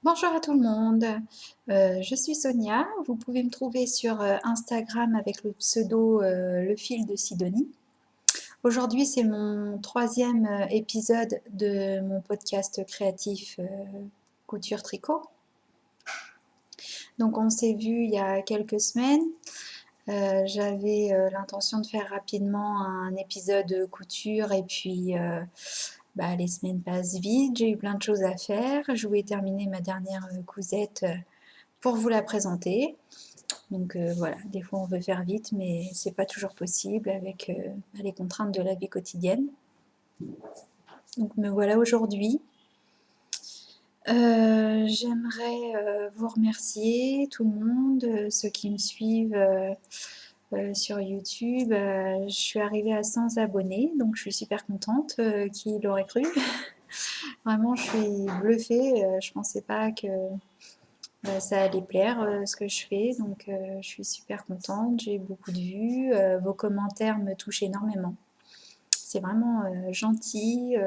Bonjour à tout le monde, je suis Sonia, vous pouvez me trouver sur Instagram avec le pseudo Le Fil de Sidonie. Aujourd'hui c'est mon troisième épisode de mon podcast créatif Couture Tricot. Donc on s'est vu il y a quelques semaines, j'avais l'intention de faire rapidement un épisode couture et puis les semaines passent vite, j'ai eu plein de choses à faire, je voulais terminer ma dernière cousette pour vous la présenter. Donc voilà, des fois on veut faire vite, mais c'est pas toujours possible avec les contraintes de la vie quotidienne. Donc me voilà aujourd'hui. J'aimerais vous remercier tout le monde, ceux qui me suivent sur YouTube. Je suis arrivée à 100 abonnés, donc je suis super contente. Qui l'aurait cru? Vraiment, je suis bluffée. Je pensais pas que ça allait plaire ce que je fais, donc je suis super contente, j'ai beaucoup de vues, vos commentaires me touchent énormément. C'est vraiment gentil,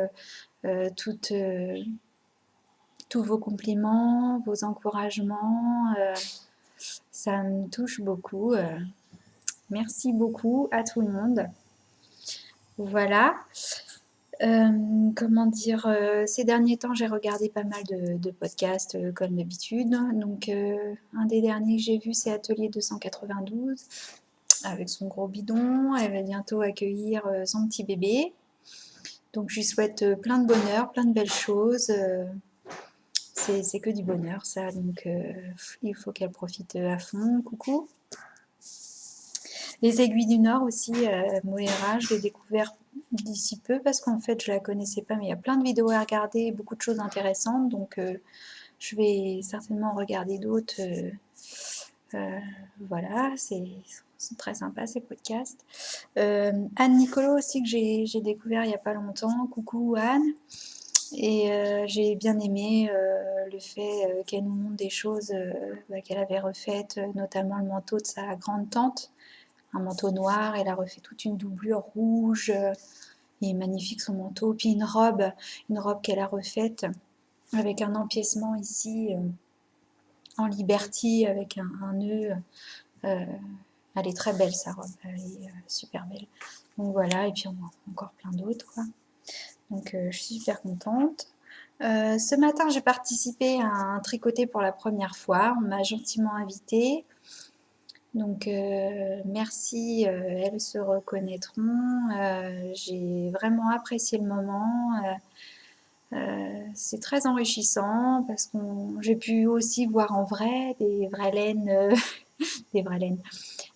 toutes, tous vos compliments, vos encouragements, ça me touche beaucoup. Merci beaucoup à tout le monde. Voilà. Comment dire, ces derniers temps, j'ai regardé pas mal de podcasts comme d'habitude. Donc, un des derniers que j'ai vu, c'est Atelier 292 avec son gros bidon. Elle va bientôt accueillir son petit bébé. Donc, je lui souhaite plein de bonheur, plein de belles choses. C'est que du bonheur, ça. Donc, il faut qu'elle profite à fond. Coucou. Les aiguilles du Nord aussi, Moira, je l'ai découvert d'ici peu parce qu'en fait je la connaissais pas, mais il y a plein de vidéos à regarder, beaucoup de choses intéressantes, donc je vais certainement en regarder d'autres. Voilà, c'est très sympa ces podcasts. Anne Nicolo aussi que j'ai découvert il n'y a pas longtemps. Coucou Anne. Et j'ai bien aimé le fait qu'elle nous montre des choses qu'elle avait refaites, notamment le manteau de sa grande tante, un manteau noir, elle a refait toute une doublure rouge, il est magnifique son manteau, puis une robe qu'elle a refaite avec un empiècement ici en Liberty avec un nœud. Euh, elle est très belle sa robe, elle est super belle. Donc voilà, et puis on a encore plein d'autres, quoi. Donc je suis super contente. Ce matin, j'ai participé à un tricoté pour la première fois. On m'a gentiment invitée. Donc merci, elles se reconnaîtront. J'ai vraiment apprécié le moment. C'est très enrichissant parce que j'ai pu aussi voir en vrai des vraies laines, des vraies laines,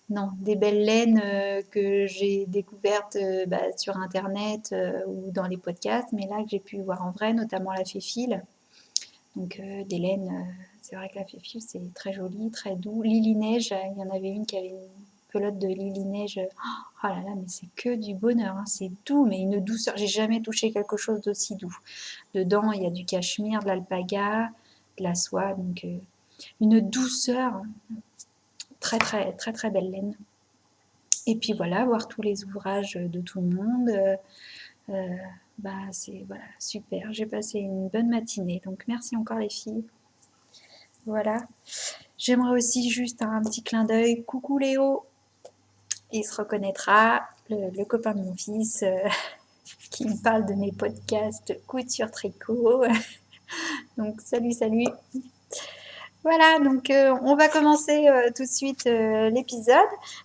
non, des belles laines que j'ai découvertes sur internet ou dans les podcasts, mais là que j'ai pu voir en vrai, notamment la Féfile. Donc des laines, c'est vrai que la Féfile c'est très joli, très doux. Lily Neige, il y en avait une qui avait une pelote de Lily Neige. Oh là là, mais c'est que du bonheur, hein. C'est doux, mais une douceur. J'ai jamais touché quelque chose d'aussi doux. Dedans, il y a du cachemire, de l'alpaga, de la soie, donc une douceur. Très très très très belle laine. Et puis voilà, voir tous les ouvrages de tout le monde. C'est voilà, super. J'ai passé une bonne matinée. Donc merci encore les filles. Voilà. J'aimerais aussi juste un petit clin d'œil. Coucou Léo. Il se reconnaîtra, le copain de mon fils qui me parle de mes podcasts couture tricot. Donc salut, salut. Voilà, donc on va commencer tout de suite l'épisode,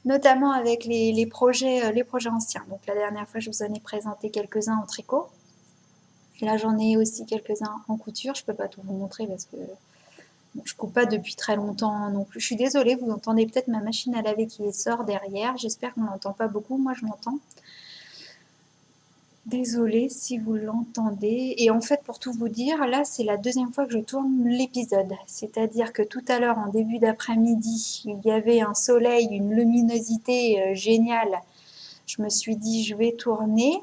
notamment avec les projets anciens. Donc la dernière fois, je vous en ai présenté quelques-uns en tricot. Là, j'en ai aussi quelques-uns en couture. Je ne peux pas tout vous montrer parce que bon, je ne coupe pas depuis très longtemps non plus. Je suis désolée, vous entendez peut-être ma machine à laver qui sort derrière. J'espère qu'on ne l'entend pas beaucoup. Moi, je l'entends. Désolée si vous l'entendez. Et en fait, pour tout vous dire, là, c'est la deuxième fois que je tourne l'épisode. C'est-à-dire que tout à l'heure, en début d'après-midi, il y avait un soleil, une luminosité géniale. Je me suis dit, je vais tourner.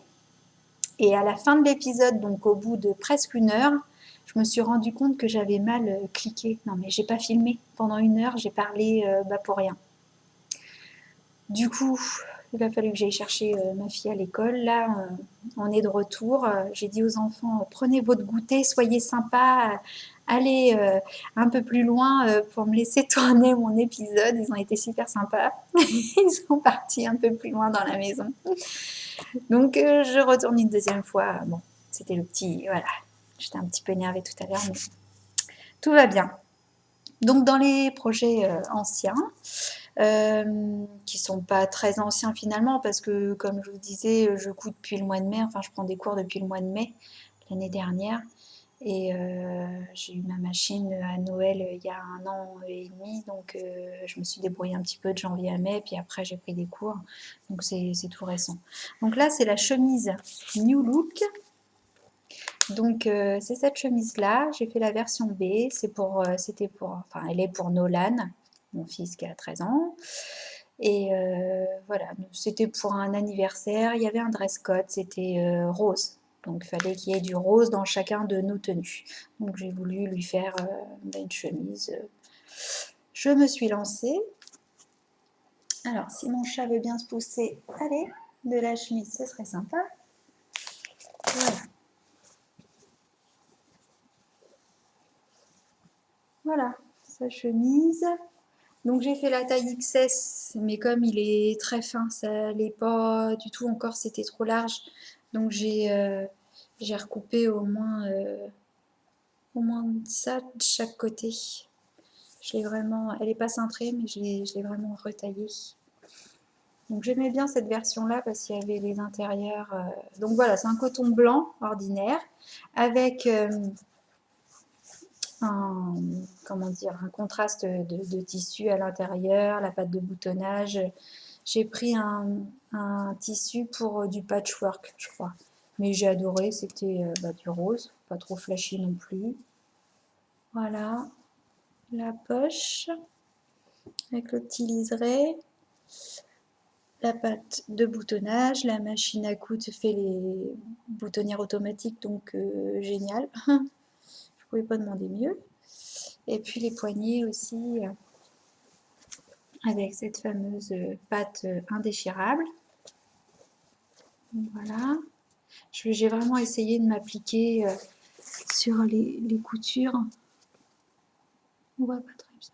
Et à la fin de l'épisode, donc au bout de presque une heure, je me suis rendu compte que j'avais mal cliqué. Non, mais j'ai pas filmé. Pendant une heure, j'ai parlé pour rien. Du coup, il a fallu que j'aille chercher ma fille à l'école. Là, on est de retour. J'ai dit aux enfants, prenez votre goûter, soyez sympas, allez un peu plus loin pour me laisser tourner mon épisode. Ils ont été super sympas. Ils sont partis un peu plus loin dans la maison. Donc, je retourne une deuxième fois. Bon, c'était le petit... Voilà, j'étais un petit peu énervée tout à l'heure, mais tout va bien. Donc, dans les projets anciens, qui sont pas très anciens finalement, parce que, comme je vous disais, je cours depuis le mois de mai, enfin, je prends des cours depuis le mois de mai, l'année dernière. Et j'ai eu ma machine à Noël il y a 1 an et demi, donc je me suis débrouillée un petit peu de janvier à mai, puis après j'ai pris des cours, donc c'est tout récent. Donc là, c'est la chemise New Look. Donc c'est cette chemise-là, j'ai fait la version B, enfin elle est pour Nolan, mon fils qui a 13 ans. Et voilà, c'était pour un anniversaire, il y avait un dress code, c'était rose. Donc il fallait qu'il y ait du rose dans chacun de nos tenues. Donc j'ai voulu lui faire une chemise. Je me suis lancée. Alors si mon chat veut bien se pousser, allez, de la chemise, ce serait sympa. Voilà. Voilà, sa chemise. Donc j'ai fait la taille XS, mais comme il est très fin, ça n'allait pas du tout encore, c'était trop large. Donc j'ai recoupé au moins ça de chaque côté. Elle n'est pas cintrée, mais je l'ai vraiment retaillée. Donc j'aimais bien cette version-là parce qu'il y avait les intérieurs. Donc voilà, c'est un coton blanc ordinaire avec un contraste de tissu à l'intérieur, la pâte de boutonnage. J'ai pris un tissu pour du patchwork, je crois. Mais j'ai adoré, c'était du rose, pas trop flashy non plus. Voilà, la poche avec le petit liseré, la pâte de boutonnage, la machine à coudre fait les boutonnières automatiques, donc génial. Je pouvais pas demander mieux. Et puis les poignets aussi, avec cette fameuse pâte indéchirable. Voilà. J'ai vraiment essayé de m'appliquer sur les coutures. On voit pas très bien.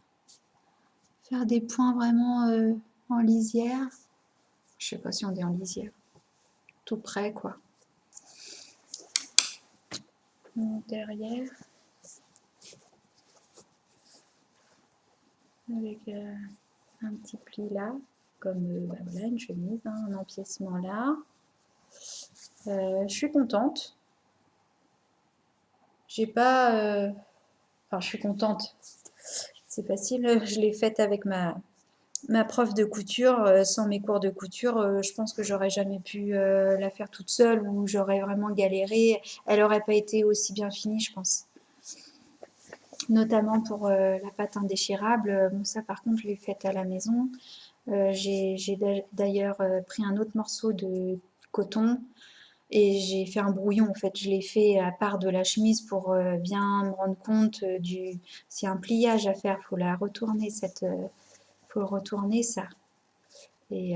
Faire des points vraiment en lisière. Je sais pas si on dit en lisière. Tout près, quoi. Derrière. Avec un petit pli là. Comme voilà, une chemise, hein, un empiècement là. Je suis contente. J'ai pas... Enfin, je suis contente. C'est facile. Je l'ai faite avec ma prof de couture. Sans mes cours de couture, je pense que j'aurais jamais pu la faire toute seule ou j'aurais vraiment galéré. Elle n'aurait pas été aussi bien finie, je pense. Notamment pour la pâte indéchirable. Bon, ça, par contre, je l'ai faite à la maison. J'ai d'ailleurs pris un autre morceau de coton et j'ai fait un brouillon. En fait, je l'ai fait à part de la chemise pour bien me rendre compte du... S'il y a un pliage à faire, il faut la retourner, faut le retourner, ça. Et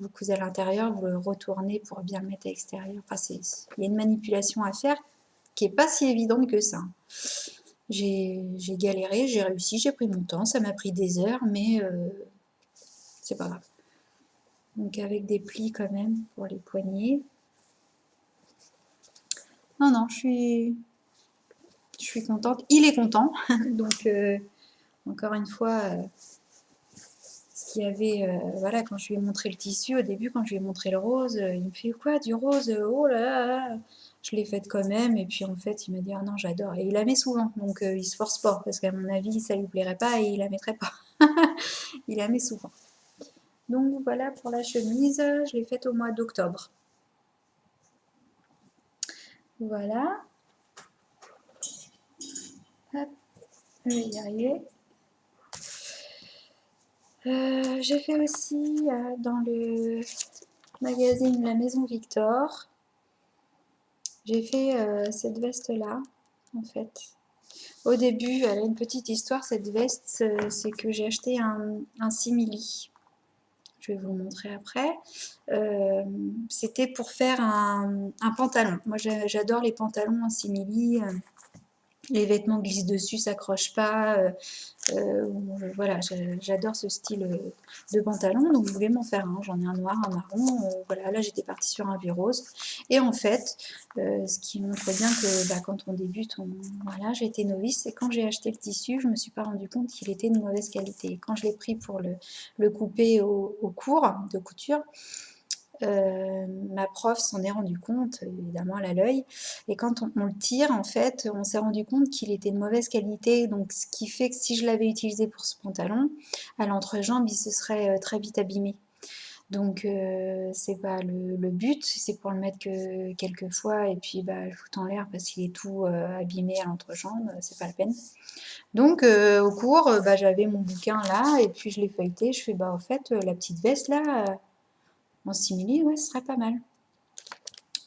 vous cousez à l'intérieur, vous le retournez pour bien le mettre à l'extérieur. Enfin, il y a une manipulation à faire qui n'est pas si évidente que ça. J'ai galéré, j'ai réussi, j'ai pris mon temps, ça m'a pris des heures, mais c'est pas grave. Donc avec des plis quand même pour les poignets. Non, non, je suis contente. Il est content. Donc encore une fois, ce qu'il y avait, voilà, quand je lui ai montré le tissu, au début, quand je lui ai montré le rose, il me fait quoi, du rose? Oh là là! Je l'ai faite quand même, et puis en fait, il m'a dit, ah non, j'adore. Et il la met souvent, donc il se force pas, parce qu'à mon avis, ça lui plairait pas et il la mettrait pas. Il la met souvent. Donc voilà pour la chemise, je l'ai faite au mois d'octobre. Voilà. Hop, je vais y arriver. J'ai fait aussi dans le magazine La Maison Victor, j'ai fait cette veste-là, en fait. Au début, elle a une petite histoire, cette veste, c'est que j'ai acheté un simili. je vais vous le montrer après. C'était pour faire un pantalon. Moi, j'adore les pantalons en simili. Les vêtements glissent dessus, s'accrochent pas. Voilà, j'adore ce style de pantalon, donc je voulais m'en faire un. J'en ai un noir, un marron. Voilà, là j'étais partie sur un vieux rose. Et en fait, ce qui montre bien que bah, quand on débute, voilà, j'ai été novice. Et quand j'ai acheté le tissu, je me suis pas rendu compte qu'il était de mauvaise qualité. Et quand je l'ai pris pour le couper au cours de couture, ma prof s'en est rendu compte, évidemment elle a l'œil, et quand on le tire, en fait, on s'est rendu compte qu'il était de mauvaise qualité, donc ce qui fait que si je l'avais utilisé pour ce pantalon, à l'entrejambe, il se serait très vite abîmé. Donc c'est pas le but, c'est pour le mettre que quelques fois, et puis bah, je fout en l'air parce qu'il est tout abîmé à l'entrejambe, c'est pas la peine. Donc au cours, bah, j'avais mon bouquin là, et puis je l'ai feuilleté, je fais bah au fait, la petite veste là, en simili, ouais, ce serait pas mal.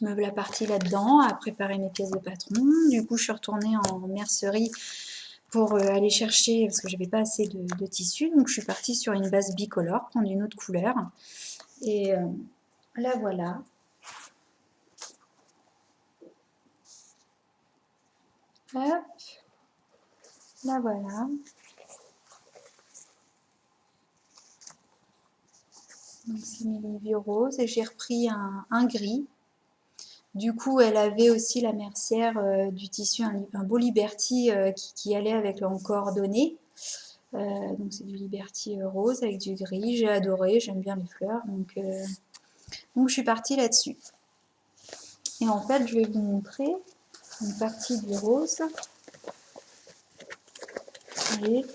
Me voilà partie là-dedans, à préparer mes pièces de patron. Du coup, je suis retournée en mercerie pour aller chercher, parce que j'avais pas assez de tissu. Donc, je suis partie sur une base bicolore, prendre une autre couleur. Et la voilà. Hop. La voilà. Donc, c'est mes vieux roses. Et j'ai repris un gris. Du coup, elle avait aussi la mercière du tissu, un beau Liberty qui allait avec en coordonnées. Donc c'est du Liberty rose avec du gris. J'ai adoré, j'aime bien les fleurs. Donc je suis partie là-dessus. Et en fait, je vais vous montrer une partie du rose. Voyez.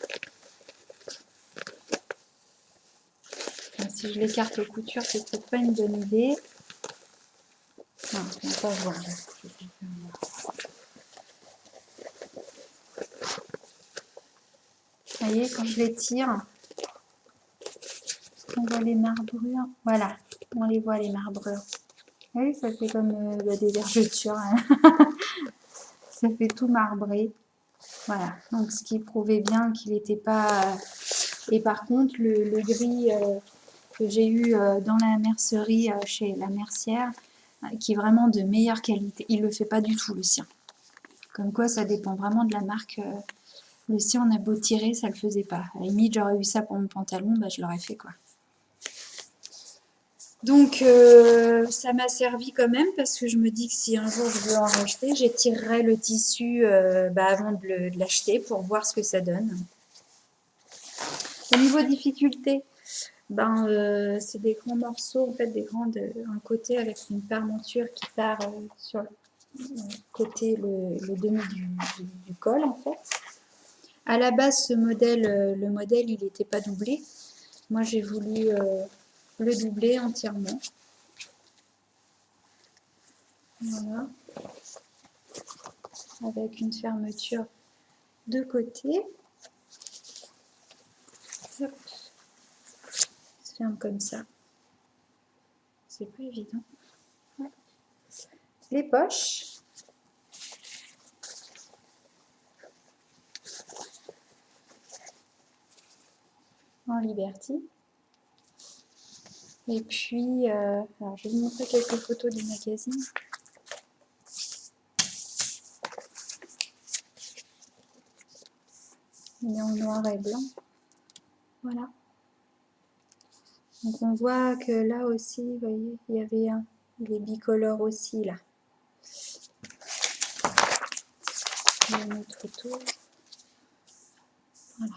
Si je l'écarte aux coutures, c'est peut-être pas une bonne idée. Non, on va pas voir. Vous voyez, quand je les tire, on voit les marbrures. Voilà, on les voit les marbrures. Vous voyez, ça fait comme des vergetures. Hein. Ça fait tout marbré. Voilà, donc ce qui prouvait bien qu'il n'était pas... Et par contre, le gris que j'ai eu dans la mercerie chez la mercière, qui est vraiment de meilleure qualité, il ne le fait pas du tout, le sien. Comme quoi, ça dépend vraiment de la marque. Le sien, on a beau tirer, ça ne le faisait pas. À la limite, j'aurais eu ça pour mon pantalon, bah, je l'aurais fait, quoi. Donc, ça m'a servi quand même, parce que je me dis que si un jour je veux en racheter, j'étirerai le tissu avant de l'acheter pour voir ce que ça donne. Au niveau difficulté, c'est des grands morceaux, en fait, un côté avec une parmenture qui part sur le côté, le demi du col, en fait. À la base, ce modèle, le modèle, il n'était pas doublé. Moi, j'ai voulu le doubler entièrement. Voilà. Avec une fermeture de côté. Hop. Ça se ferme comme ça. C'est pas évident. Ouais. Les poches. En Liberty. Et puis, alors je vais vous montrer quelques photos du magazine. Il est en noir et blanc. Voilà. Donc on voit que là aussi, vous voyez, il y avait les bicolores aussi là. Il y a une autre photo. Voilà.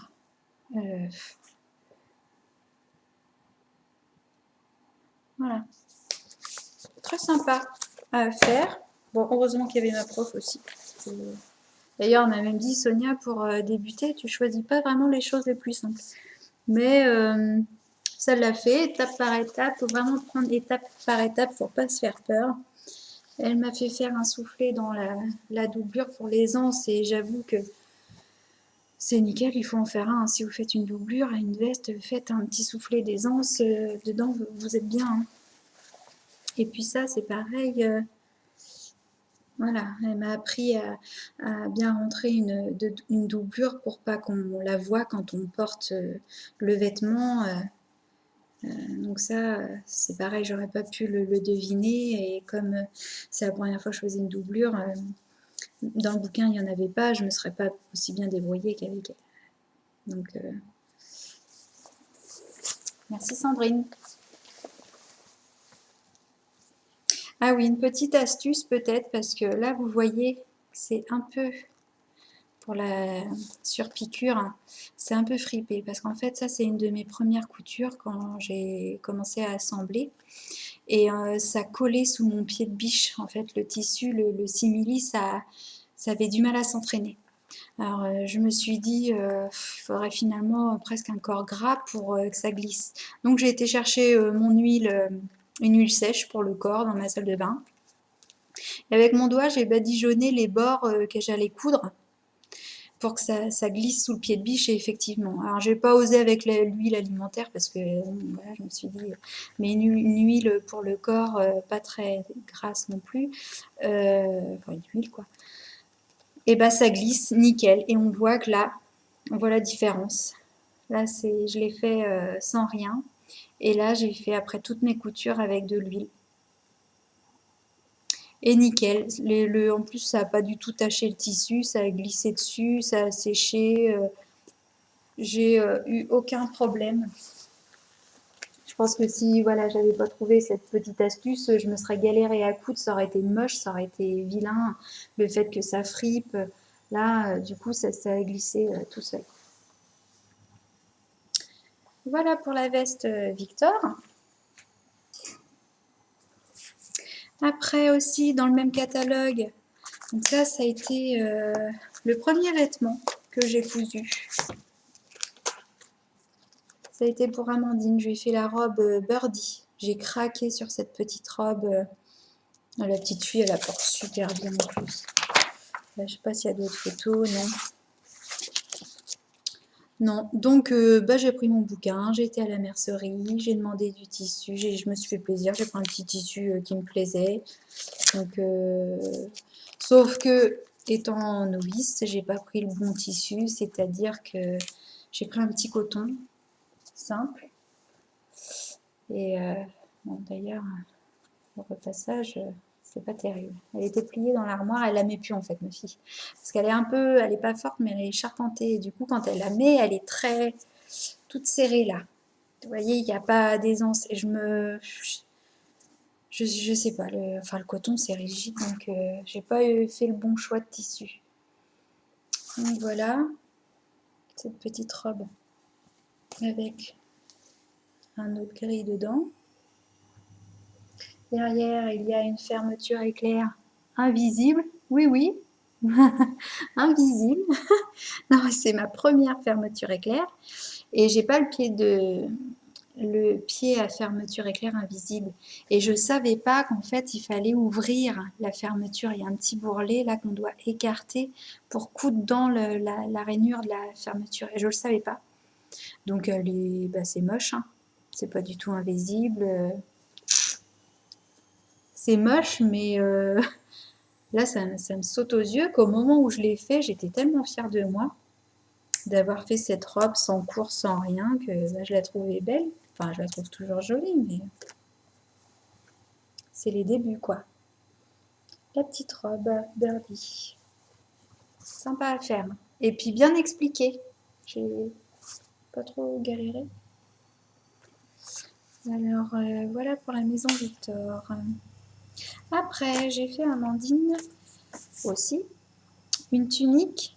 Voilà. Très sympa à faire. Bon, heureusement qu'il y avait ma prof aussi. D'ailleurs, on m'a même dit, Sonia, pour débuter, tu choisis pas vraiment les choses les plus simples. Mais ça l'a fait, étape par étape. Il faut vraiment prendre étape par étape pour pas se faire peur. Elle m'a fait faire un soufflet dans la doublure pour les anses et j'avoue que c'est nickel, il faut en faire un. Si vous faites une doublure à une veste, faites un petit soufflet des anses. Dedans, vous êtes bien. Hein. Et puis ça, c'est pareil. Voilà, elle m'a appris à bien rentrer une doublure pour pas qu'on la voie quand on porte le vêtement. Donc ça, c'est pareil, j'aurais pas pu le deviner. Et comme c'est la première fois que je faisais une doublure, dans le bouquin, il n'y en avait pas, je ne me serais pas aussi bien débrouillée qu'avec elle. Donc, merci Sandrine. Ah oui, une petite astuce peut-être, parce que là, vous voyez, c'est un peu, pour la surpiqûre, hein, c'est un peu fripé, parce qu'en fait, ça, c'est une de mes premières coutures quand j'ai commencé à assembler. Et ça collait sous mon pied de biche, en fait, le tissu, le simili, ça avait du mal à s'entraîner. Alors, je me suis dit, il faudrait finalement presque un corps gras pour que ça glisse. Donc, j'ai été chercher mon huile, une huile sèche pour le corps dans ma salle de bain. Et avec mon doigt, j'ai badigeonné les bords que j'allais coudre pour que ça glisse sous le pied de biche, et effectivement. Alors, j'ai pas osé avec l'huile alimentaire parce que voilà, je me suis dit, mais une huile pour le corps, pas très grasse non plus, enfin une huile quoi. Et bah ça glisse nickel, et on voit que là, on voit la différence. Là, je l'ai fait sans rien, et là, j'ai fait après toutes mes coutures avec de l'huile. Et nickel. En plus, ça n'a pas du tout taché le tissu, ça a glissé dessus, ça a séché. J'ai eu aucun problème. Je pense que si voilà, j'avais pas trouvé cette petite astuce, je me serais galérée à coudre, ça aurait été moche, ça aurait été vilain. Le fait que ça fripe, là, du coup, ça a glissé tout seul. Voilà pour la veste Victor. Après aussi, dans le même catalogue, donc ça a été le premier vêtement que j'ai cousu. Ça a été pour Amandine, je lui ai fait la robe Birdie. J'ai craqué sur cette petite robe. La petite fille, elle la porte super bien en plus. Là, je sais pas s'il y a d'autres photos, non. Non, donc j'ai pris mon bouquin, j'ai été à la mercerie, j'ai demandé du tissu, je me suis fait plaisir, j'ai pris un petit tissu qui me plaisait. Donc, sauf que, étant novice, j'ai pas pris le bon tissu, c'est-à-dire que j'ai pris un petit coton simple. Et bon, d'ailleurs, au repassage, c'est pas terrible. Elle était pliée dans l'armoire, elle la met plus en fait, ma fille. Parce qu'elle est un peu, elle est pas forte, mais elle est charpentée. Et du coup, quand elle la met, elle est très, toute serrée là. Vous voyez, il n'y a pas d'aisance. Et je sais pas, le coton c'est rigide, donc j'ai pas fait le bon choix de tissu. Donc voilà, cette petite robe avec un autre gris dedans. Derrière, il y a une fermeture éclair invisible. Oui, oui, invisible. Non, c'est ma première fermeture éclair. Et j'ai pas le pied à fermeture éclair invisible. Et je savais pas qu'en fait, il fallait ouvrir la fermeture. Il y a un petit bourrelet là qu'on doit écarter pour coudre dans la rainure de la fermeture. Et je le savais pas. Donc, c'est moche. Hein. C'est pas du tout invisible. C'est moche, mais là, ça me saute aux yeux qu'au moment où je l'ai fait, j'étais tellement fière de moi d'avoir fait cette robe sans cours, sans rien, que je la trouvais belle. Enfin, je la trouve toujours jolie, mais c'est les débuts, quoi. La petite robe Birdie. Sympa à faire. Et puis bien expliqué. J'ai pas trop galéré. Alors, voilà pour la maison Victor. Après, j'ai fait Amandine aussi. Une tunique.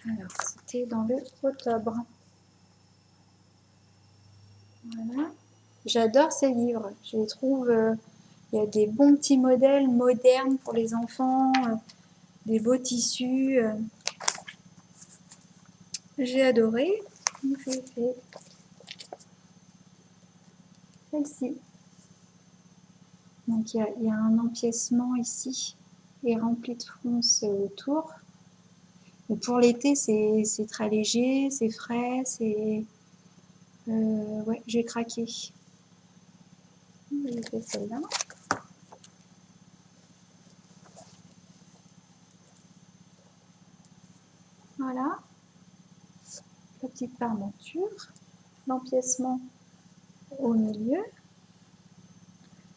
Alors, c'était dans le octobre. Voilà. J'adore ces livres. Je les trouve... il y a des bons petits modèles modernes pour les enfants, des beaux tissus. J'ai adoré. Donc j'ai fait celle-ci. Donc il y a un empiècement ici et rempli de fronce autour. Et pour l'été, c'est très léger, c'est frais, c'est... ouais, j'ai craqué. J'ai fait celle-là. Voilà. La petite parmenture. L'empiècement au milieu.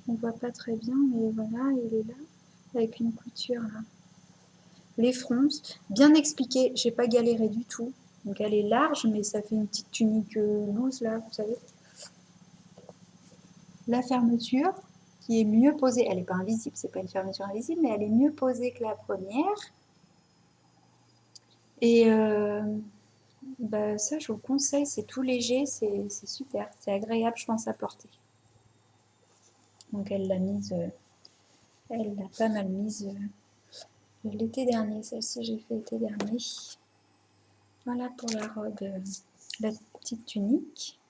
On voit pas très bien, mais voilà, il est là, avec une couture là. Les fronces, bien expliqué, j'ai pas galéré du tout. Donc elle est large, mais ça fait une petite tunique loose là, vous savez. La fermeture, qui est mieux posée, elle n'est pas invisible, c'est pas une fermeture invisible, mais elle est mieux posée que la première. Et bah, ça, je vous conseille, c'est tout léger, c'est super, c'est agréable, je pense, à porter. Donc elle l'a mise, elle l'a pas mal mise l'été dernier, celle-ci j'ai fait l'été dernier. Voilà pour la robe, la petite tunique.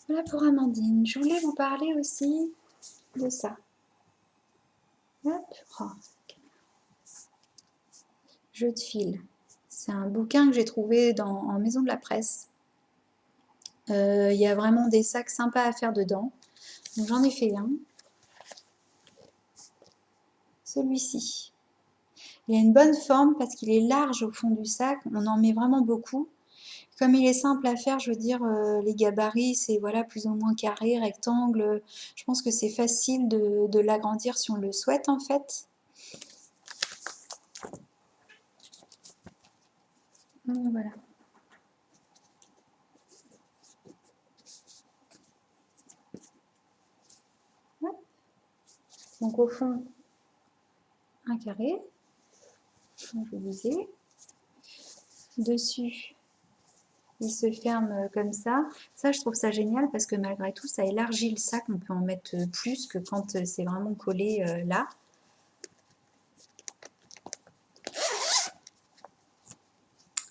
Voilà pour Amandine. Je voulais vous parler aussi de ça. Hop, oh. Jeu de fil. C'est un bouquin que j'ai trouvé en maison de la presse. Il y a vraiment des sacs sympas à faire dedans. Donc j'en ai fait un. Celui-ci. Il a une bonne forme parce qu'il est large au fond du sac. On en met vraiment beaucoup. Comme il est simple à faire, je veux dire, les gabarits, c'est voilà, plus ou moins carré, rectangle. Je pense que c'est facile de l'agrandir si on le souhaite en fait. Voilà. Donc au fond, un carré, comme je vous disais. Dessus, il se ferme comme ça. Ça, je trouve ça génial parce que malgré tout, ça élargit le sac. On peut en mettre plus que quand c'est vraiment collé là.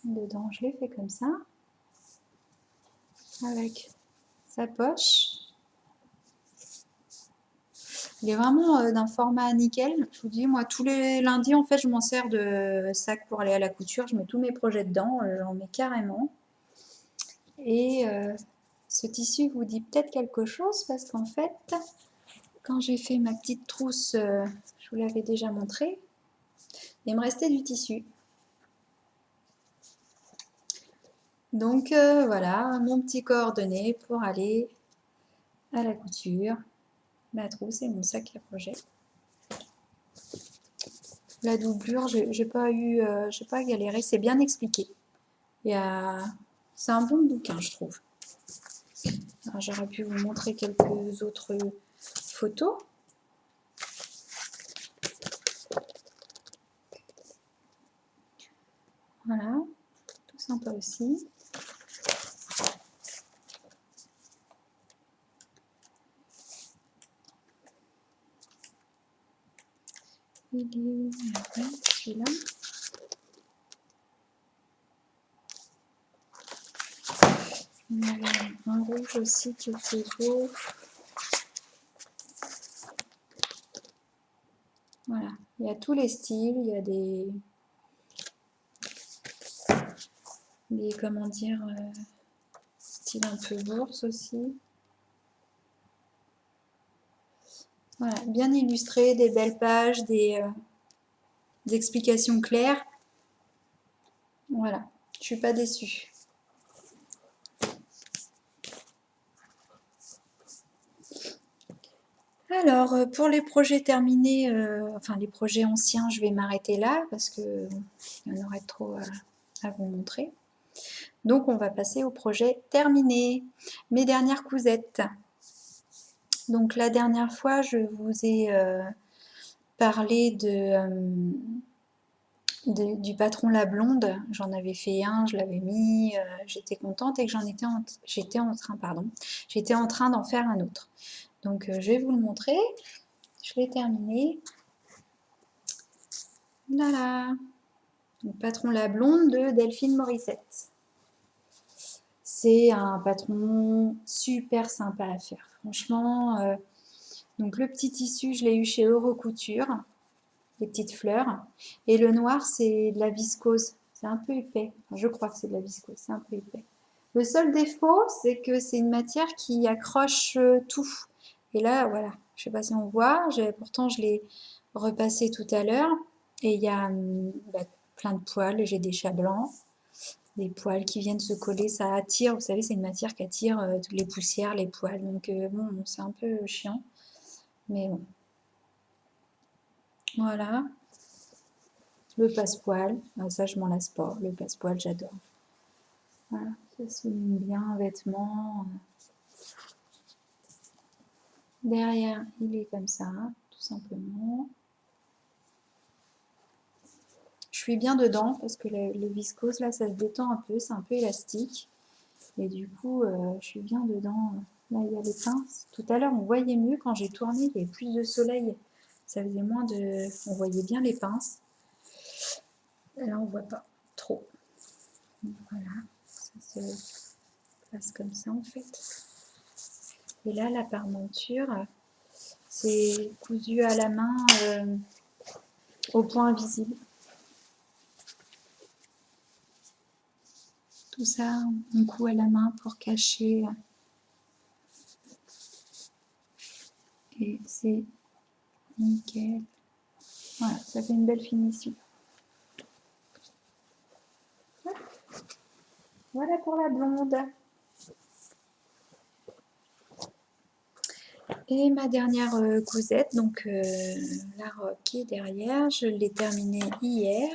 Dedans, je l'ai fait comme ça. Avec sa poche. Il est vraiment d'un format nickel. Je vous dis, moi, tous les lundis, en fait, je m'en sers de sac pour aller à la couture. Je mets tous mes projets dedans. J'en mets carrément. Et ce tissu vous dit peut-être quelque chose parce qu'en fait, quand j'ai fait ma petite trousse, je vous l'avais déjà montré, il me restait du tissu. Donc voilà, mon petit coordonné pour aller à la couture, ma trousse et mon sac à projet. La doublure, j'ai pas galéré, c'est bien expliqué. C'est un bon bouquin, je trouve. J'aurais pu vous montrer quelques autres photos. Voilà, tout sympa aussi. Il est où celui-là? Il y avait un rouge aussi qui était beau. Voilà, il y a tous les styles, il y a des comment dire, styles un peu bourse aussi. Voilà, bien illustré, des belles pages, des explications claires. Voilà, je suis pas déçue. Alors, pour les projets terminés, enfin les projets anciens, je vais m'arrêter là parce qu'il y en aurait trop à vous montrer. Donc, on va passer au projet terminé. Mes dernières cousettes. Donc, la dernière fois, je vous ai parlé du patron La Blonde. J'en avais fait un, je l'avais mis, j'étais contente et que j'étais en train d'en faire un autre. Donc, je vais vous le montrer. Je l'ai terminé. Voilà. Donc, patron La Blonde de Delphine Morissette. C'est un patron super sympa à faire. Franchement, donc le petit tissu, je l'ai eu chez Eurocouture, les petites fleurs. Et le noir, c'est de la viscose. C'est un peu épais. Enfin, je crois que c'est de la viscose, c'est un peu épais. Le seul défaut, c'est que c'est une matière qui accroche tout. Et là, voilà, je ne sais pas si on voit, pourtant je l'ai repassé tout à l'heure. Et il y a plein de poils, j'ai des chats blancs. des poils qui viennent se coller, ça attire, vous savez, c'est une matière qui attire toutes les poussières, les poils, donc bon, c'est un peu chiant, mais bon. Voilà, le passepoil, ça je m'en lasse pas, le passepoil j'adore. Voilà, ça souligne bien un vêtement. Derrière, il est comme ça, tout simplement. Je suis bien dedans parce que le viscose là, ça se détend un peu, c'est un peu élastique. Et du coup, je suis bien dedans. Là, il y a les pinces. Tout à l'heure, on voyait mieux quand j'ai tourné, il y avait plus de soleil. Ça faisait moins de... On voyait bien les pinces. Là, on voit pas trop. Voilà, ça se passe comme ça en fait. Et là, la parmenture, c'est cousu à la main au point visible. Tout ça, on coud à la main pour cacher. Et c'est nickel. Voilà, ça fait une belle finition. Voilà pour la blonde. Et ma dernière cousette, donc la robe qui est derrière, je l'ai terminée hier.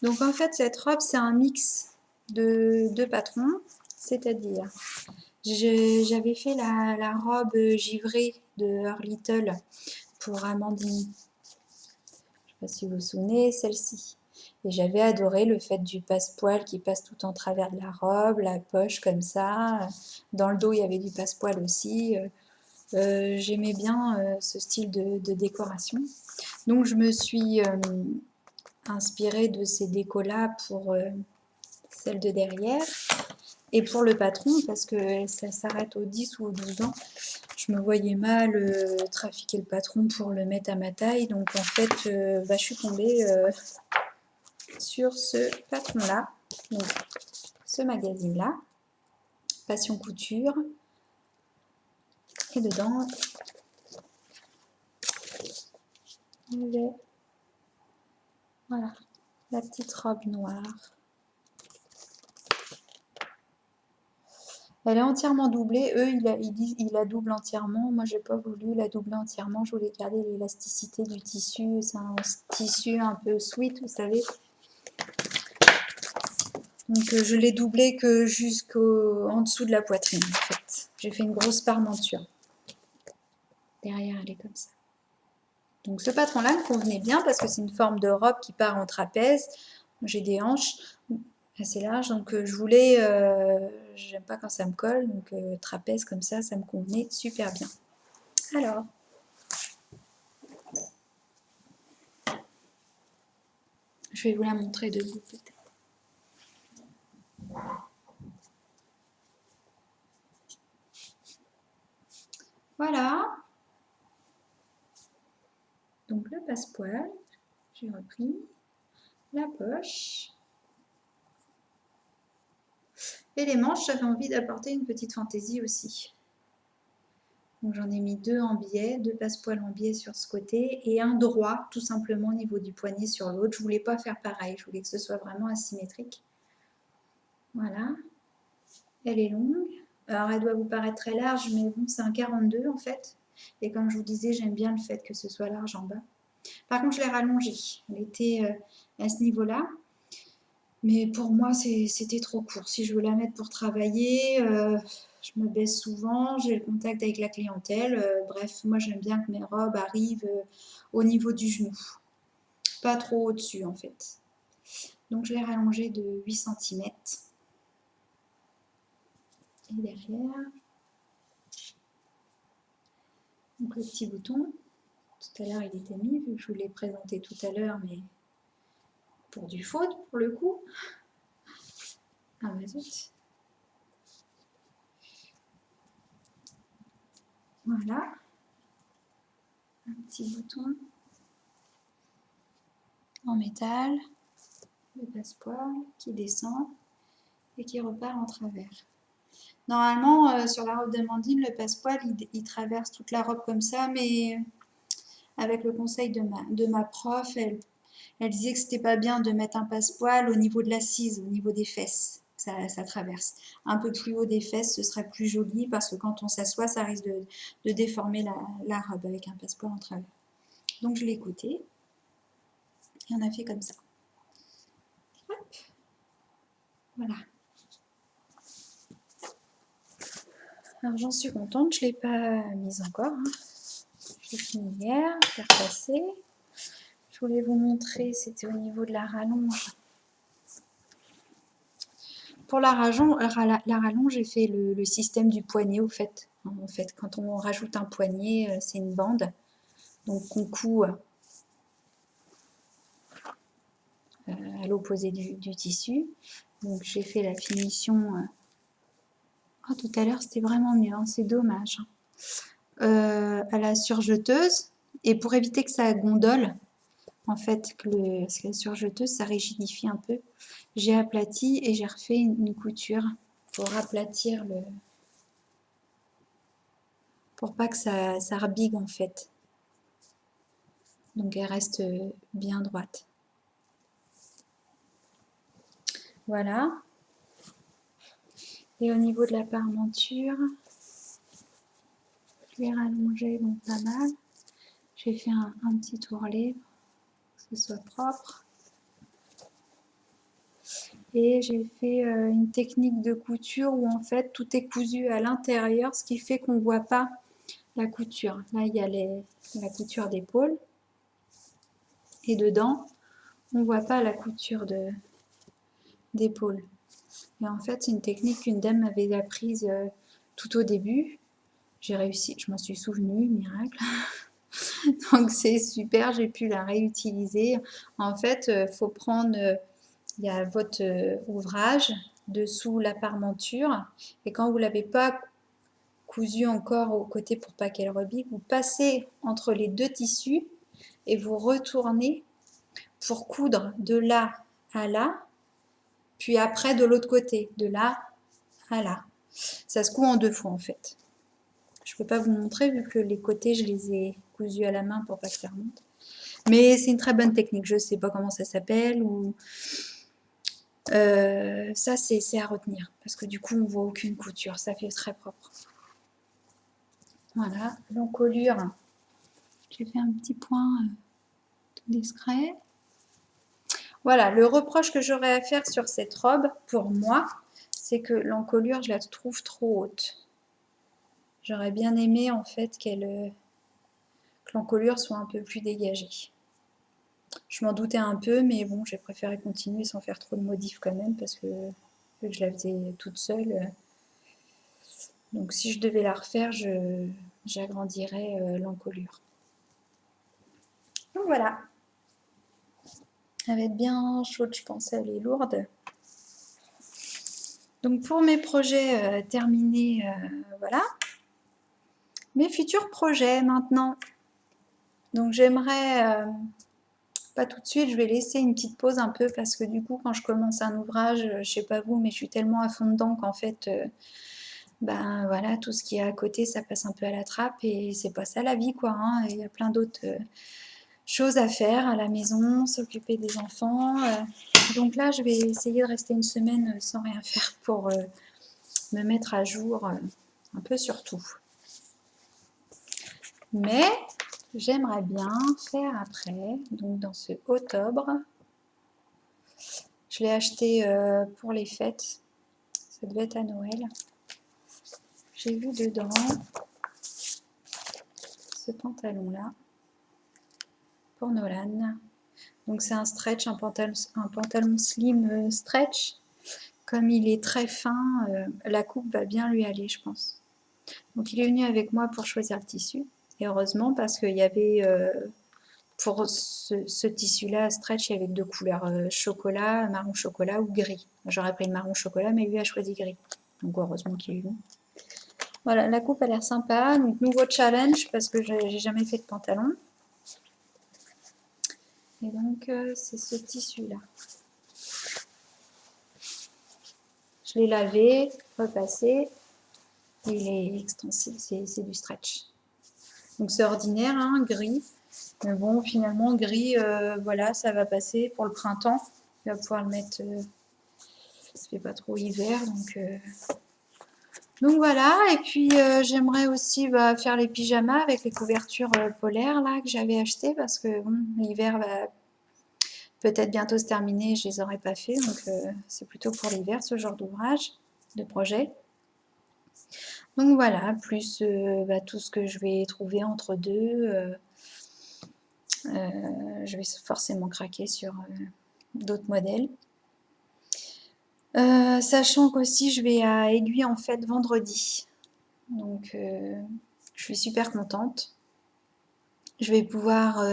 Donc en fait, cette robe, c'est un mix de deux patrons, c'est-à-dire, j'avais fait la robe givrée de Her Little pour Amandine. Je ne sais pas si vous vous souvenez, celle-ci. Et j'avais adoré le fait du passe-poil qui passe tout en travers de la robe, la poche comme ça. Dans le dos, il y avait du passe-poil aussi. J'aimais bien ce style de décoration. Donc je me suis inspirée de ces décos-là pour celle de derrière. Et pour le patron, parce que ça s'arrête aux 10 ou aux 12 ans, je me voyais mal trafiquer le patron pour le mettre à ma taille. Donc en fait, je suis tombée sur ce patron-là, donc ce magazine-là, Passion Couture. Et dedans, il y avait voilà, la petite robe noire. Elle est entièrement doublée. Eux, ils disent il la double entièrement. Moi, j'ai pas voulu la doubler entièrement. Je voulais garder l'élasticité du tissu. C'est un tissu un peu sweat, vous savez. Donc, je l'ai doublé que jusqu'en dessous de la poitrine, en fait. J'ai fait une grosse parmenture. Derrière, elle est comme ça. Donc, ce patron-là me convenait bien parce que c'est une forme de robe qui part en trapèze. J'ai des hanches assez larges, donc je voulais... j'aime pas quand ça me colle, donc trapèze comme ça me convenait super bien. Alors, je vais vous la montrer debout peut-être. Voilà. Donc le passepoil, j'ai repris la poche. Et les manches, j'avais envie d'apporter une petite fantaisie aussi. Donc j'en ai mis deux en biais, deux passepoils en biais sur ce côté et un droit tout simplement au niveau du poignet sur l'autre. Je voulais pas faire pareil, je voulais que ce soit vraiment asymétrique. Voilà. Elle est longue. Alors elle doit vous paraître très large, mais bon, c'est un 42 en fait. Et comme je vous disais, j'aime bien le fait que ce soit large en bas. Par contre, je l'ai rallongée. Elle était à ce niveau-là. Mais pour moi, c'était trop court. Si je veux la mettre pour travailler, je me baisse souvent, j'ai le contact avec la clientèle. Bref, moi j'aime bien que mes robes arrivent au niveau du genou. Pas trop au-dessus en fait. Donc je l'ai rallongée de 8 cm. Et derrière, donc le petit bouton. Tout à l'heure il était mis, vu que je vous l'ai présenté tout à l'heure, mais pour du faute pour le coup. Ah bah zut. Voilà. Un petit bouton en métal, le passepoil qui descend et qui repart en travers. Normalement, sur la robe d'Amandine, le passepoil, il traverse toute la robe comme ça, mais avec le conseil de ma prof, elle Elle disait que c'était pas bien de mettre un passepoil au niveau de l'assise, au niveau des fesses. Ça traverse. Un peu plus haut des fesses, ce serait plus joli parce que quand on s'assoit, ça risque de déformer la robe avec un passepoil en travers. Donc je l'ai écouté et on a fait comme ça. Hop. Voilà. Alors j'en suis contente, je ne l'ai pas mise encore. Hein. J'ai fini hier, faire passer. Je voulais vous montrer, c'était au niveau de la rallonge. Pour la rallonge, j'ai fait le système du poignet au fait. En fait, quand on rajoute un poignet, c'est une bande. Donc on coud à l'opposé du tissu. Donc j'ai fait la finition. Oh, tout à l'heure c'était vraiment mieux, hein, c'est dommage. À la surjeteuse. Et pour éviter que ça gondole, en fait, parce que la surjeteuse, ça rigidifie un peu. J'ai aplati et j'ai refait une couture pour aplatir pour pas que ça rebigue en fait. Donc elle reste bien droite. Voilà. Et au niveau de la parmenture, je l'ai rallongé donc pas mal. J'ai fait un petit ourlet pour que ce soit propre. Et j'ai fait une technique de couture où en fait tout est cousu à l'intérieur, ce qui fait qu'on ne voit pas la couture. Là il y a la couture d'épaule et dedans on ne voit pas la couture d'épaule. Et en fait c'est une technique qu'une dame m'avait apprise tout au début. J'ai réussi, je m'en suis souvenue, miracle. Donc c'est super, j'ai pu la réutiliser. En fait, faut prendre, il y a votre ouvrage dessous la parmenture et quand vous ne l'avez pas cousu encore au côté pour pas qu'elle rebigue, vous passez entre les deux tissus et vous retournez pour coudre de là à là, puis après de l'autre côté, de là à là. Ça se coud en deux fois en fait. Je ne peux pas vous montrer vu que les côtés je les ai cousus à la main pour pas que ça remonte. Mais c'est une très bonne technique, je ne sais pas comment ça s'appelle ou ça c'est à retenir parce que du coup on voit aucune couture, ça fait très propre. Voilà, l'encolure, j'ai fait un petit point tout discret. Voilà, le reproche que j'aurais à faire sur cette robe, pour moi, c'est que l'encolure, je la trouve trop haute. J'aurais bien aimé en fait que l'encolure soit un peu plus dégagée. Je m'en doutais un peu, mais bon, j'ai préféré continuer sans faire trop de modifs quand même, parce que vu que je la faisais toute seule. Donc si je devais la refaire, j'agrandirais l'encolure. Donc voilà. Elle va être bien chaude, je pense, elle est lourde. Donc pour mes projets terminés, voilà. Mes futurs projets maintenant. Donc j'aimerais, pas tout de suite, je vais laisser une petite pause un peu parce que du coup quand je commence un ouvrage, je sais pas vous, mais je suis tellement à fond dedans qu'en fait, ben voilà, tout ce qui est à côté, ça passe un peu à la trappe et c'est pas ça la vie quoi. Hein. Il y a plein d'autres choses à faire à la maison, s'occuper des enfants. Donc là, je vais essayer de rester une semaine sans rien faire pour me mettre à jour un peu sur tout. Mais j'aimerais bien faire après, donc dans ce octobre. Je l'ai acheté pour les fêtes. Ça devait être à Noël. J'ai vu dedans ce pantalon-là pour Nolan. Donc c'est un stretch, un pantalon slim stretch. Comme il est très fin, la coupe va bien lui aller, je pense. Donc il est venu avec moi pour choisir le tissu. Et heureusement parce qu'il y avait, pour ce tissu-là, stretch, il y avait deux couleurs, chocolat, marron chocolat ou gris. J'aurais pris le marron chocolat, mais lui a choisi gris. Donc heureusement qu'il est venu. Voilà, la coupe a l'air sympa. Donc nouveau challenge parce que j'ai jamais fait de pantalon. Et donc c'est ce tissu-là. Je l'ai lavé, repassé. Il est extensible, c'est du stretch. Donc c'est ordinaire, hein, gris. Mais bon, finalement, gris, voilà, ça va passer pour le printemps. Il va pouvoir le mettre, ça fait pas trop hiver, donc voilà. Et puis j'aimerais aussi faire les pyjamas avec les couvertures polaires là que j'avais achetées parce que bon, l'hiver va peut-être bientôt se terminer, je les aurais pas fait, donc c'est plutôt pour l'hiver ce genre d'ouvrage, de projet. Donc voilà, plus tout ce que je vais trouver entre deux. Je vais forcément craquer sur d'autres modèles. Sachant qu'aussi je vais à Aiguille en Fête vendredi. Donc je suis super contente. Je vais pouvoir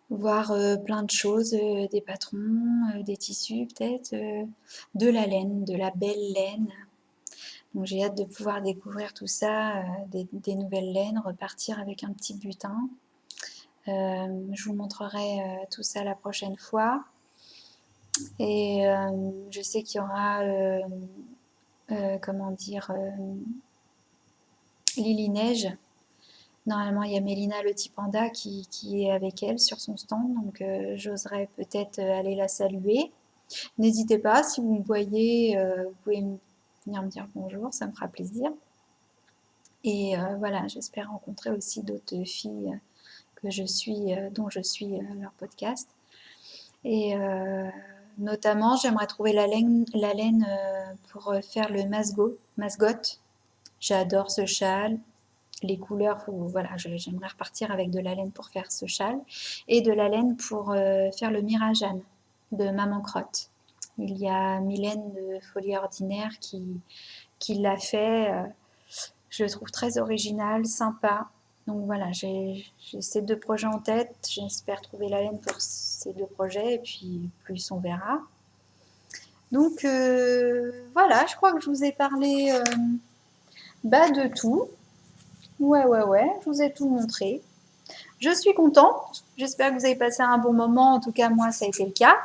voir plein de choses, des patrons, des tissus peut-être, de la laine, de la belle laine. Donc j'ai hâte de pouvoir découvrir tout ça, des nouvelles laines, repartir avec un petit butin. Je vous montrerai tout ça la prochaine fois. Et je sais qu'il y aura, comment dire, Lily Neige. Normalement, il y a Mélina le petit panda qui est avec elle sur son stand, donc j'oserais peut-être aller la saluer. N'hésitez pas, si vous me voyez, vous pouvez venir me dire bonjour, ça me fera plaisir. Et voilà, j'espère rencontrer aussi d'autres filles que je suis, dont je suis leur podcast. Et notamment, j'aimerais trouver la laine pour faire le masgot. J'adore ce châle. Les couleurs, voilà, j'aimerais repartir avec de la laine pour faire ce châle et de la laine pour faire le Mirajane de Maman Crotte. Il y a Mylène de Folie Ordinaire qui l'a fait. Je le trouve très original, sympa. Donc voilà, j'ai ces deux projets en tête. J'espère trouver la laine pour ces deux projets et puis plus on verra. Donc voilà, je crois que je vous ai parlé de tout. Ouais, je vous ai tout montré. Je suis contente. J'espère que vous avez passé un bon moment. En tout cas, moi, ça a été le cas.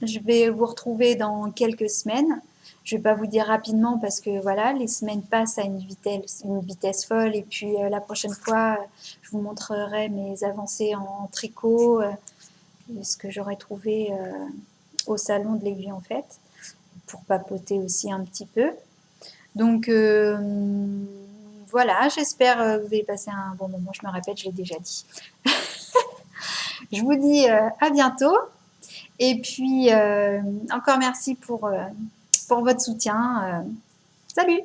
Je vais vous retrouver dans quelques semaines. Je ne vais pas vous dire rapidement parce que voilà, les semaines passent à une vitesse folle. Et puis la prochaine fois, je vous montrerai mes avancées en tricot, ce que j'aurais trouvé au salon de l'Aiguille en Fête, pour papoter aussi un petit peu. Donc voilà, j'espère que vous avez passé un bon moment. Je me répète, je l'ai déjà dit. Je vous dis à bientôt. Et puis, encore merci pour votre soutien. Salut!